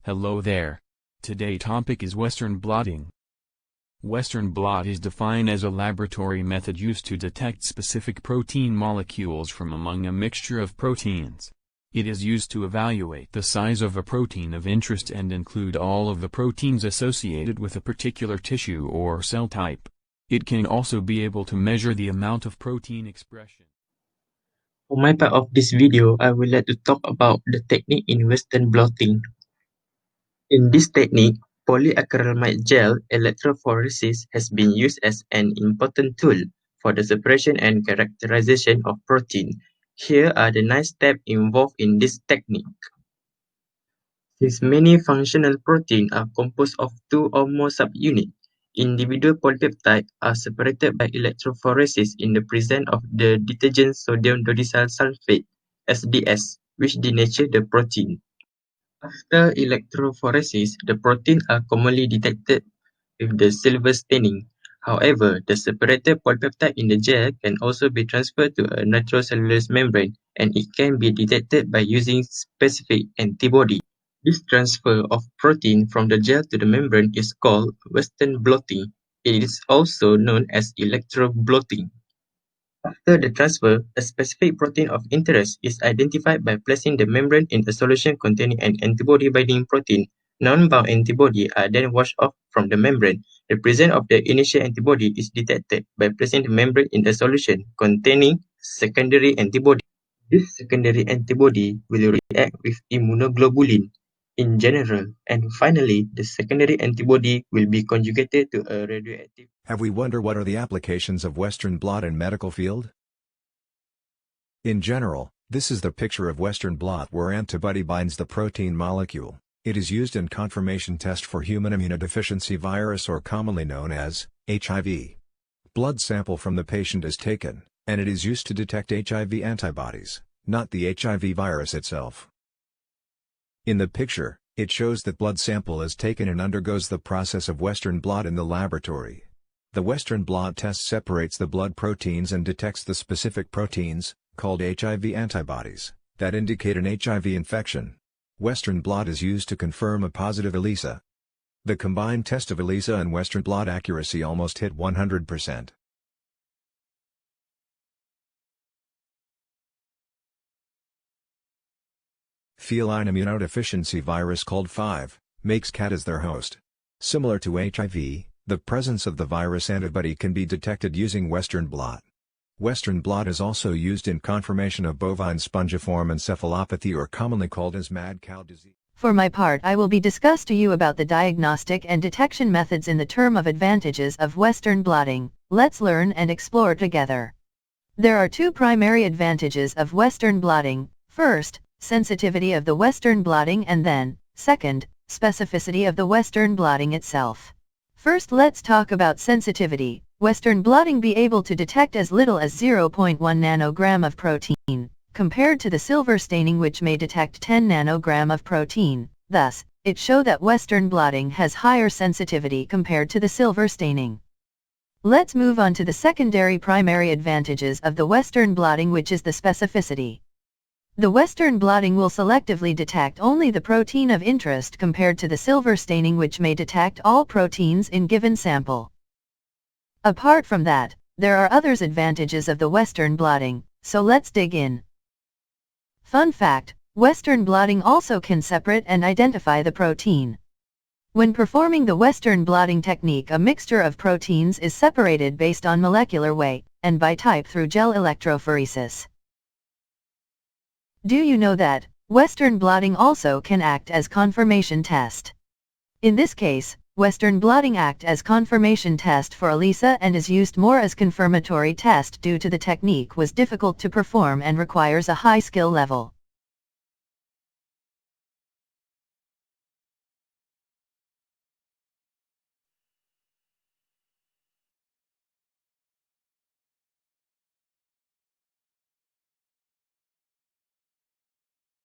Hello there. Today topic is Western blotting. Western blot is defined as a laboratory method used to detect specific protein molecules from among a mixture of proteins. It is used to evaluate the size of a protein of interest and include all of the proteins associated with a particular tissue or cell type. It can also be able to measure the amount of protein expression. For my part of this video, I would like to talk about the technique in Western blotting. In this technique, polyacrylamide gel electrophoresis has been used as an important tool for the separation and characterization of protein. Here are the 9 steps involved in this technique. Since many functional proteins are composed of 2 or more subunits, individual polypeptides are separated by electrophoresis in the presence of the detergent sodium dodecyl sulfate (SDS), which denatures the protein. After electrophoresis, the proteins are commonly detected with the silver staining. However, the separated polypeptide in the gel can also be transferred to a nitrocellulose membrane, and it can be detected by using specific antibody. This transfer of protein from the gel to the membrane is called Western blotting. It is also known as electroblotting. After the transfer, a specific protein of interest is identified by placing the membrane in a solution containing an antibody-binding protein. Non-bound antibody are then washed off from the membrane. The presence of the initial antibody is detected by placing the membrane in a solution containing secondary antibody. This secondary antibody will react with immunoglobulin in general, and finally, the secondary antibody will be conjugated to a radioactive. Have we wondered what are the applications of Western blot in medical field? In general, this is the picture of Western blot where antibody binds the protein molecule. It is used in confirmation test for human immunodeficiency virus or commonly known as HIV. Blood sample from the patient is taken, and it is used to detect HIV antibodies, not the HIV virus itself. In the picture, it shows that blood sample is taken and undergoes the process of Western blot in the laboratory. The Western blot test separates the blood proteins and detects the specific proteins, called HIV antibodies, that indicate an HIV infection. Western blot is used to confirm a positive ELISA. The combined test of ELISA and Western blot accuracy almost hit 100%. Feline immunodeficiency virus called 5 makes cat as their host. Similar to HIV, the presence of the virus antibody can be detected using Western blot. Western blot is also used in confirmation of bovine spongiform encephalopathy or commonly called as mad cow disease. For my part, I will be discuss to you about the diagnostic and detection methods in the term of advantages of Western blotting. Let's learn and explore together. There are 2 primary advantages of Western blotting. First, sensitivity of the Western blotting, and then, second, specificity of the Western blotting itself. First, let's talk about sensitivity. Western blotting be able to detect as little as 0.1 nanogram of protein, compared to the silver staining which may detect 10 nanogram of protein. Thus, it shows that Western blotting has higher sensitivity compared to the silver staining. Let's move on to the secondary primary advantages of the Western blotting, which is the specificity. The Western blotting will selectively detect only the protein of interest compared to the silver staining which may detect all proteins in given sample. Apart from that, there are other advantages of the Western blotting, so let's dig in. Fun fact, Western blotting also can separate and identify the protein. When performing the Western blotting technique, a mixture of proteins is separated based on molecular weight and by type through gel electrophoresis. Do you know that Western blotting also can act as confirmation test? In this case, Western blotting act as confirmation test for ELISA and is used more as confirmatory test due to the technique was difficult to perform and requires a high skill level.